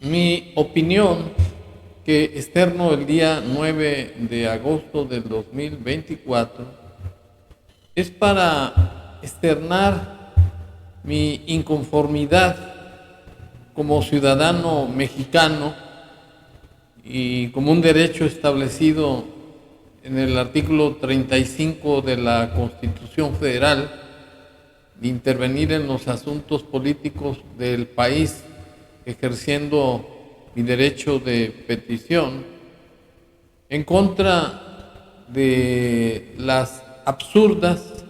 Mi opinión, que externo el día 9 de agosto del 2024, es para externar mi inconformidad como ciudadano mexicano y como un derecho establecido en el artículo 35 de la Constitución Federal de intervenir en los asuntos políticos del país, ejerciendo mi derecho de petición en contra de las absurdas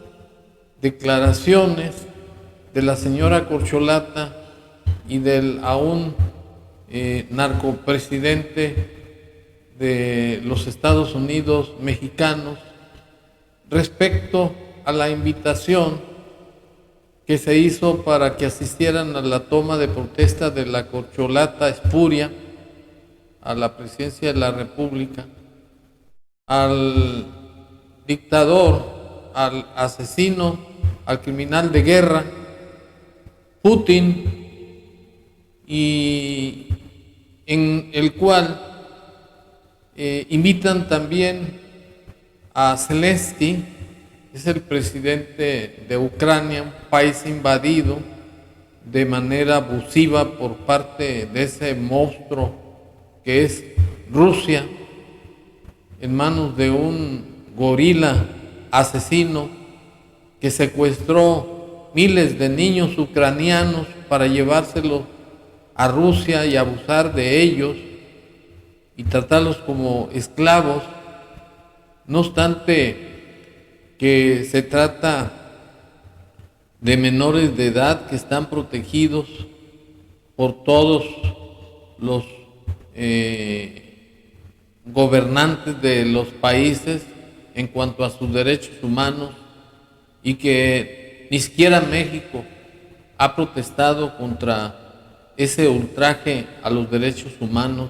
declaraciones de la señora Corcholata y del aún narcopresidente de los Estados Unidos mexicanos respecto a la invitación que se hizo para que asistieran a la toma de protesta de la Corcholata espuria a la presidencia de la República, al dictador, al asesino, al criminal de guerra, Putin, y en el cual invitan también a Zelensky, es el presidente de Ucrania, un país invadido de manera abusiva por parte de ese monstruo que es Rusia, en manos de un gorila asesino que secuestró miles de niños ucranianos para llevárselos a Rusia y abusar de ellos y tratarlos como esclavos. No obstante que se trata de menores de edad que están protegidos por todos los gobernantes de los países en cuanto a sus derechos humanos, y que ni siquiera México ha protestado contra ese ultraje a los derechos humanos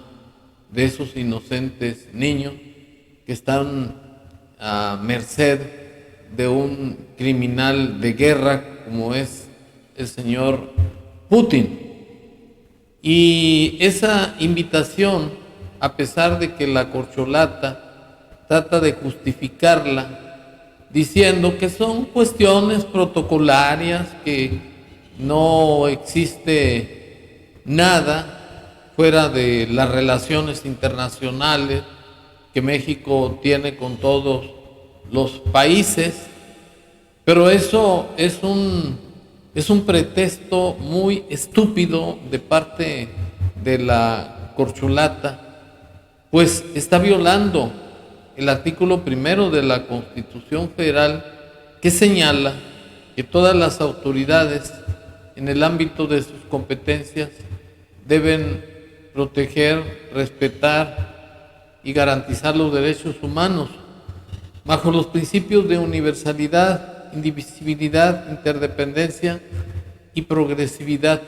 de esos inocentes niños que están a merced de un criminal de guerra como es el señor Putin. Y esa invitación, a pesar de que la Corcholata trata de justificarla diciendo que son cuestiones protocolarias, que no existe nada fuera de las relaciones internacionales que México tiene con todos los países, pero eso es un pretexto muy estúpido de parte de la Corcholata, pues está violando el artículo 1 de la Constitución Federal, que señala que todas las autoridades en el ámbito de sus competencias deben proteger, respetar y garantizar los derechos humanos bajo los principios de universalidad, indivisibilidad, interdependencia y progresividad.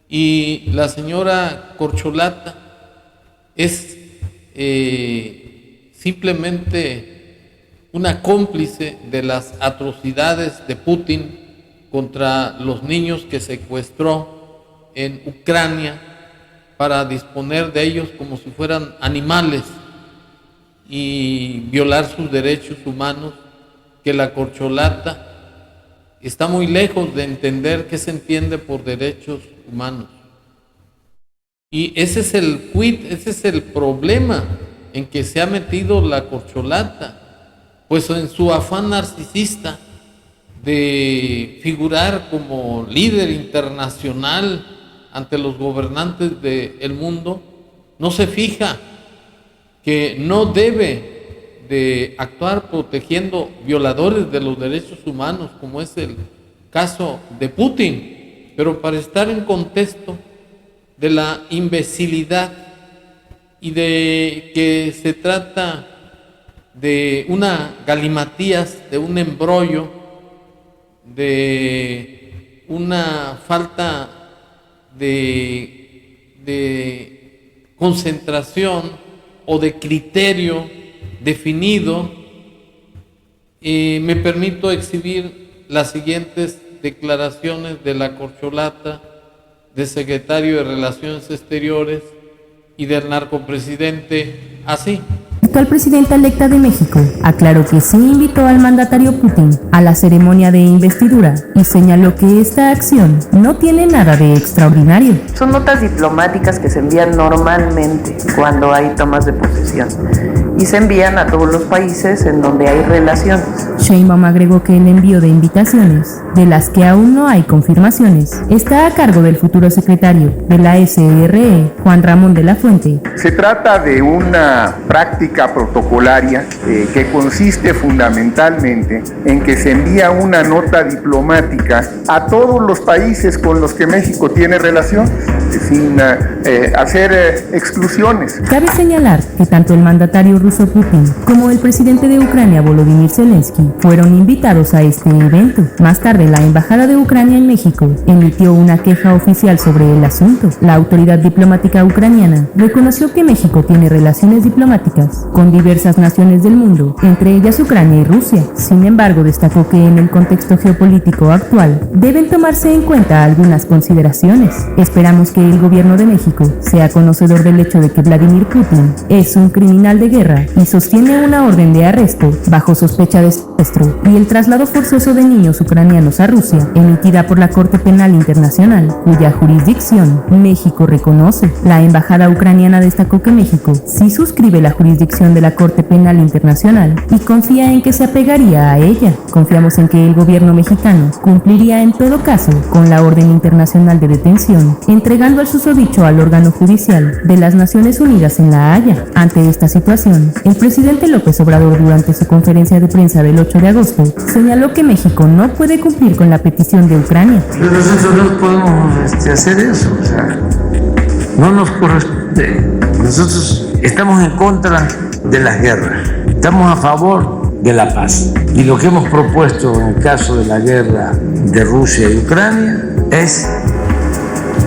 Y la señora Corcholata es simplemente una cómplice de las atrocidades de Putin contra los niños que secuestró en Ucrania para disponer de ellos como si fueran animales y violar sus derechos humanos, que la Corcholata está muy lejos de entender qué se entiende por derechos humanos. Y ese es el quid, ese es el problema en que se ha metido la Corcholata, pues en su afán narcisista de figurar como líder internacional ante los gobernantes del mundo, no se fija que no debe de actuar protegiendo violadores de los derechos humanos, como es el caso de Putin, pero para estar en contexto de la imbecilidad y de que se trata de una galimatías, de un embrollo, de una falta de concentración o de criterio definido, me permito exhibir las siguientes declaraciones de la Corcholata del secretario de Relaciones Exteriores y del narcopresidente así. La actual presidenta electa de México aclaró que sí invitó al mandatario Putin a la ceremonia de investidura y señaló que esta acción no tiene nada de extraordinario. Son notas diplomáticas que se envían normalmente cuando hay tomas de posesión y se envían a todos los países en donde hay relaciones. Sheinbaum agregó que el envío de invitaciones, de las que aún no hay confirmaciones, está a cargo del futuro secretario de la SRE, Juan Ramón de la Fuente. Se trata de una práctica protocolaria que consiste fundamentalmente en que se envía una nota diplomática a todos los países con los que México tiene relación, sin hacer exclusiones. Cabe señalar que tanto el mandatario ruso Putin como el presidente de Ucrania Volodymyr Zelensky fueron invitados a este evento. Más tarde, la Embajada de Ucrania en México emitió una queja oficial sobre el asunto. La autoridad diplomática ucraniana reconoció que México tiene relaciones diplomáticas con diversas naciones del mundo, entre ellas Ucrania y Rusia. Sin embargo, destacó que en el contexto geopolítico actual deben tomarse en cuenta algunas consideraciones. Esperamos que el gobierno de México sea conocedor del hecho de que Vladimir Putin es un criminal de guerra y sostiene una orden de arresto bajo sospecha de secuestro y el traslado forzoso de niños ucranianos a Rusia, emitida por la Corte Penal Internacional, cuya jurisdicción México reconoce. La embajada ucraniana destacó que México sí suscribe la jurisdicción de la Corte Penal Internacional y confía en que se apegaría a ella. Confiamos en que el gobierno mexicano cumpliría en todo caso con la orden internacional de detención, entregando al susodicho al órgano judicial de las Naciones Unidas en La Haya. Ante esta situación, el presidente López Obrador, durante su conferencia de prensa del 8 de agosto, señaló que México no puede cumplir con la petición de Ucrania. Pero nosotros no podemos hacer eso, o sea, no nos corresponde. Nosotros estamos en contra de las guerras, estamos a favor de la paz. Y lo que hemos propuesto en el caso de la guerra de Rusia y Ucrania es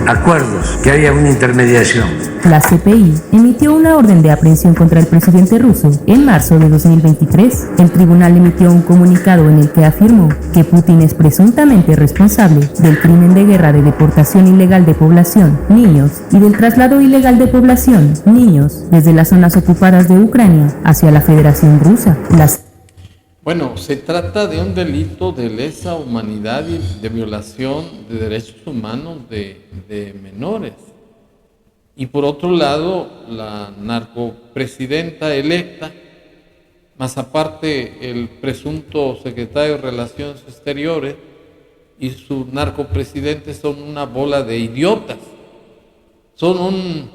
acuerdos, que haya una intermediación. La CPI emitió una orden de aprehensión contra el presidente ruso en marzo de 2023. El tribunal emitió un comunicado en el que afirmó que Putin es presuntamente responsable del crimen de guerra de deportación ilegal de población, niños, y del traslado ilegal de población, niños, desde las zonas ocupadas de Ucrania hacia la Federación Rusa. Bueno, se trata de un delito de lesa humanidad y de violación de derechos humanos de menores. Y por otro lado, la narcopresidenta electa, más aparte el presunto secretario de Relaciones Exteriores y su narcopresidente son una bola de idiotas. Son un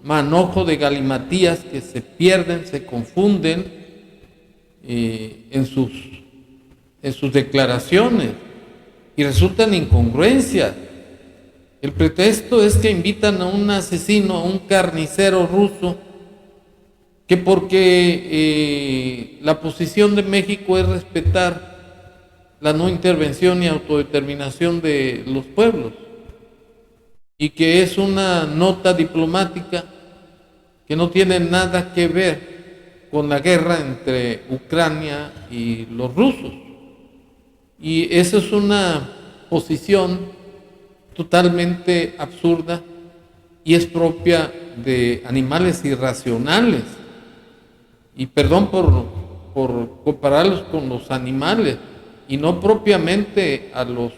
manojo de galimatías que se pierden, se confunden en sus declaraciones y resultan incongruencias. El pretexto es que invitan a un asesino, a un carnicero ruso, que porque la posición de México es respetar la no intervención y autodeterminación de los pueblos, y que es una nota diplomática que no tiene nada que ver con la guerra entre Ucrania y los rusos. Y esa es una posición totalmente absurda y es propia de animales irracionales. Y perdón por compararlos con los animales, y no propiamente a los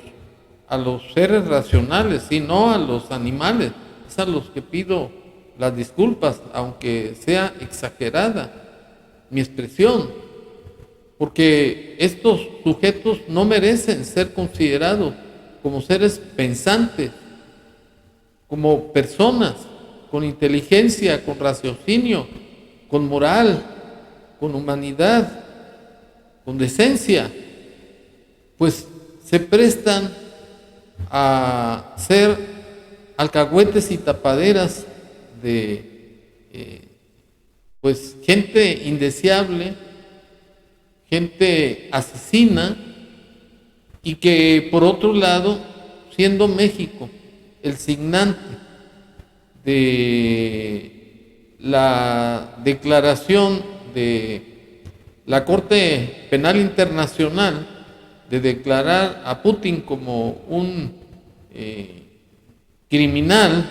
seres racionales, sino a los animales. Es a los que pido las disculpas, aunque sea exagerada mi expresión, porque estos sujetos no merecen ser considerados como seres pensantes, como personas con inteligencia, con raciocinio, con moral, con humanidad, con decencia, pues se prestan a ser alcahuetes y tapaderas de pues gente indeseable, gente asesina, y que por otro lado, siendo México el signante de la declaración de la Corte Penal Internacional de declarar a Putin como un criminal,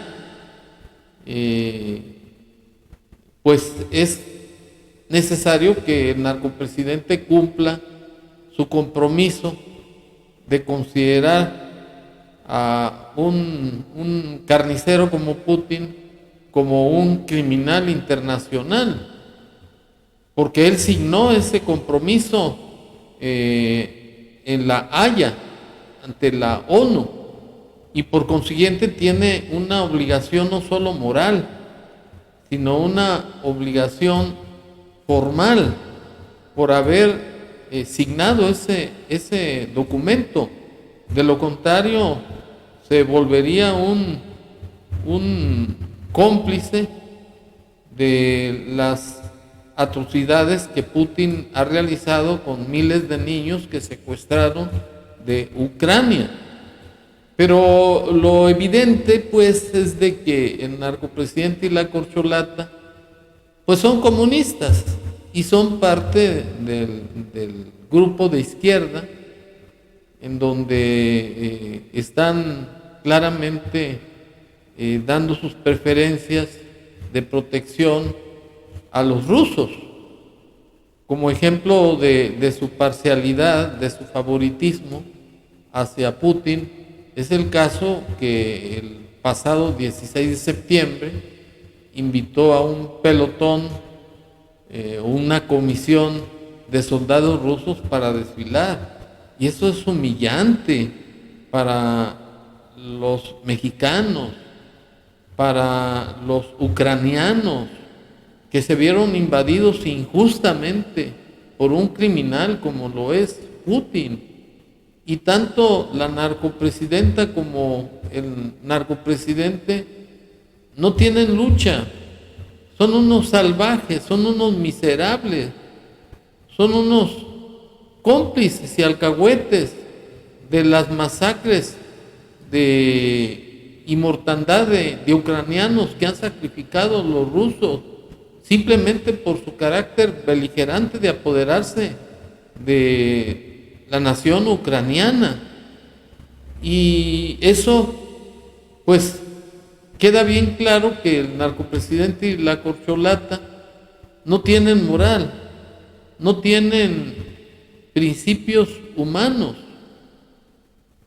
pues es necesario que el narcopresidente cumpla su compromiso de considerar a un carnicero como Putin como un criminal internacional, porque él signó ese compromiso en La Haya ante la ONU, y por consiguiente tiene una obligación no solo moral, sino una obligación formal por haber signado ese documento. De lo contrario, se volvería un cómplice de las atrocidades que Putin ha realizado con miles de niños que secuestraron de Ucrania. Pero lo evidente, pues, es de que el narcopresidente y la corcholata, pues, son comunistas y son parte del grupo de izquierda, en donde están claramente dando sus preferencias de protección a los rusos. Como ejemplo de su parcialidad, de su favoritismo hacia Putin, es el caso que el pasado 16 de septiembre invitó a un pelotón, una comisión de soldados rusos para desfilar. Y eso es humillante para los mexicanos, para los ucranianos, que se vieron invadidos injustamente por un criminal como lo es Putin. Y tanto la narcopresidenta como el narcopresidente no tienen lucha. Son unos salvajes, son unos miserables, son unos cómplices y alcahuetes de las masacres y mortandad de ucranianos que han sacrificado los rusos simplemente por su carácter beligerante de apoderarse de la nación ucraniana. Y eso, pues, queda bien claro que el narcopresidente y la corcholata no tienen moral, no tienen principios humanos.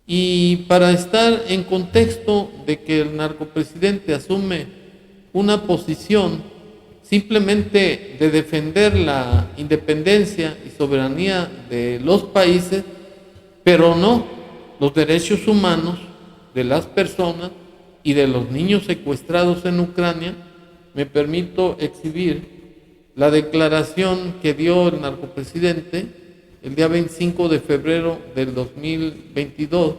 Y para estar en contexto de que el narcopresidente asume una posición simplemente de defender la independencia y soberanía de los países, pero no los derechos humanos de las personas y de los niños secuestrados en Ucrania, me permito exhibir la declaración que dio el narcopresidente el día 25 de febrero del 2022,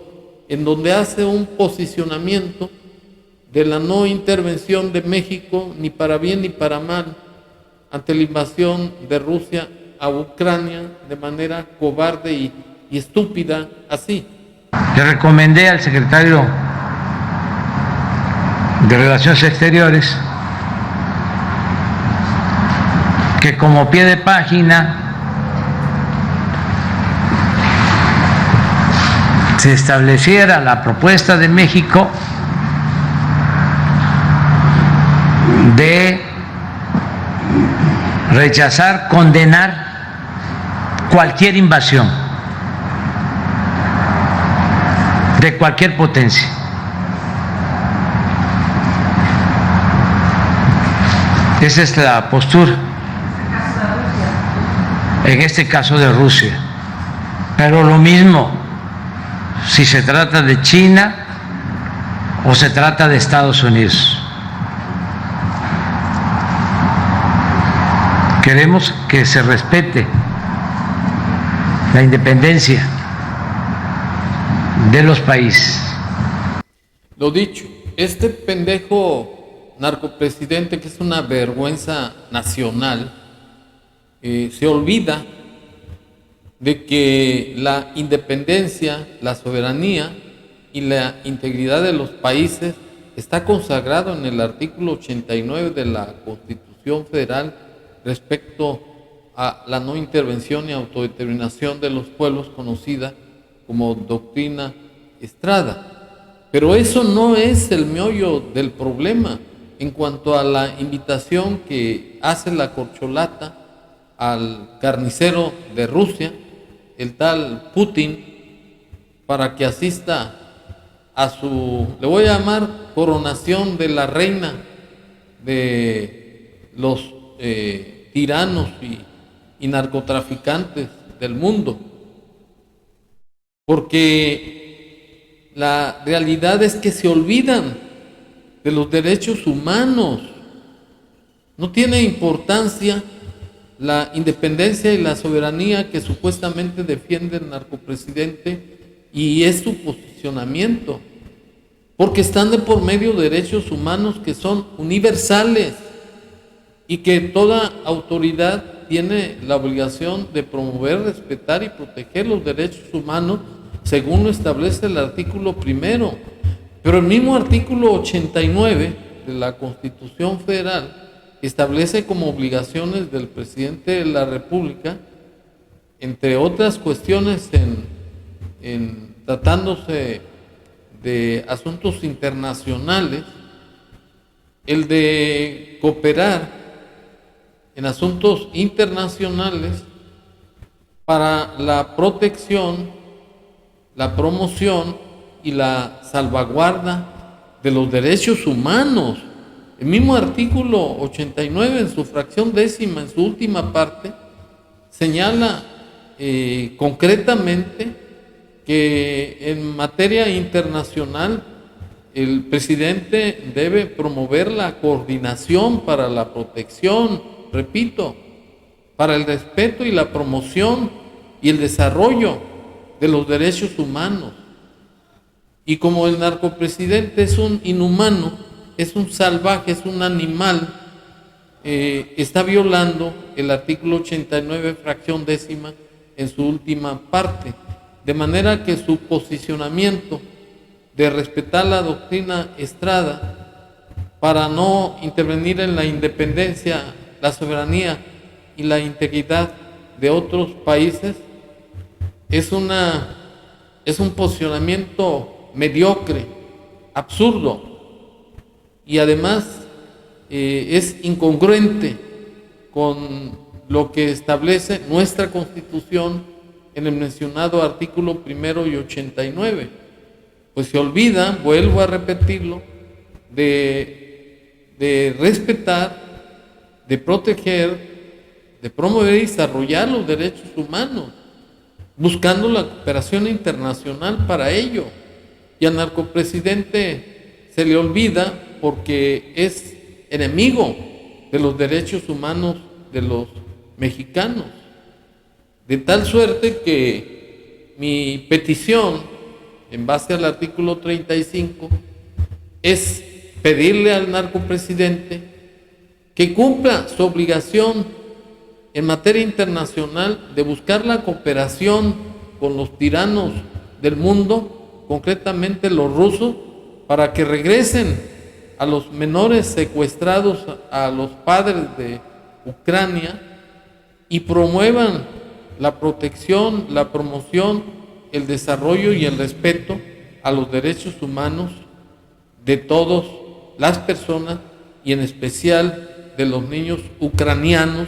en donde hace un posicionamiento de la no intervención de México, ni para bien ni para mal, ante la invasión de Rusia a Ucrania de manera cobarde y estúpida, así. Le recomendé al secretario de Relaciones Exteriores que como pie de página se estableciera la propuesta de México de rechazar, condenar cualquier invasión de cualquier potencia. Esa es la postura en este caso de Rusia. Pero lo mismo si se trata de China o se trata de Estados Unidos. Queremos que se respete la independencia de los países. Lo dicho, este pendejo narcopresidente, que es una vergüenza nacional, se olvida de que la independencia, la soberanía y la integridad de los países está consagrado en el artículo 89 de la Constitución Federal respecto a la no intervención y autodeterminación de los pueblos, conocida como doctrina Estrada. Pero eso no es el meollo del problema. En cuanto a la invitación que hace la corcholata al carnicero de Rusia, el tal Putin, para que asista a su, le voy a llamar, coronación de la reina de los tiranos y narcotraficantes del mundo. Porque la realidad es que se olvidan de los derechos humanos. No tiene importancia la independencia y la soberanía que supuestamente defiende el narcopresidente, y es su posicionamiento, porque están de por medio derechos humanos que son universales y que toda autoridad tiene la obligación de promover, respetar y proteger los derechos humanos según lo establece el artículo 1. Pero el mismo artículo 89 de la Constitución Federal establece como obligaciones del presidente de la República, entre otras cuestiones en tratándose de asuntos internacionales, el de cooperar en asuntos internacionales para la protección, la promoción y la salvaguarda de los derechos humanos. El mismo artículo 89 en su fracción 10ª, en su última parte, señala concretamente que en materia internacional el presidente debe promover la coordinación para la protección, repito, para el respeto y la promoción y el desarrollo de los derechos humanos. Y como el narcopresidente es un inhumano, es un salvaje, es un animal, está violando el artículo 89, fracción 10ª, en su última parte. De manera que su posicionamiento de respetar la doctrina Estrada para no intervenir en la independencia, la soberanía y la integridad de otros países es un posicionamiento mediocre, absurdo, y además es incongruente con lo que establece nuestra Constitución en el mencionado artículo 1 y 89. Pues se olvida, vuelvo a repetirlo, de respetar, de proteger, de promover y desarrollar los derechos humanos, buscando la cooperación internacional para ello. Y al narcopresidente se le olvida porque es enemigo de los derechos humanos de los mexicanos. De tal suerte que mi petición, en base al artículo 35, es pedirle al narcopresidente que cumpla su obligación en materia internacional de buscar la cooperación con los tiranos del mundo, concretamente los rusos, para que regresen a los menores secuestrados a los padres de Ucrania y promuevan la protección, la promoción, el desarrollo y el respeto a los derechos humanos de todas las personas, y en especial de los niños ucranianos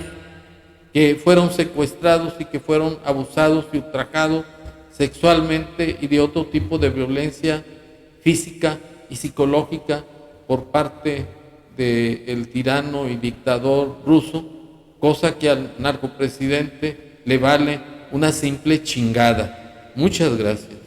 que fueron secuestrados y que fueron abusados y ultrajados sexualmente y de otro tipo de violencia física y psicológica por parte del tirano y dictador ruso, cosa que al narcopresidente le vale una simple chingada. Muchas gracias.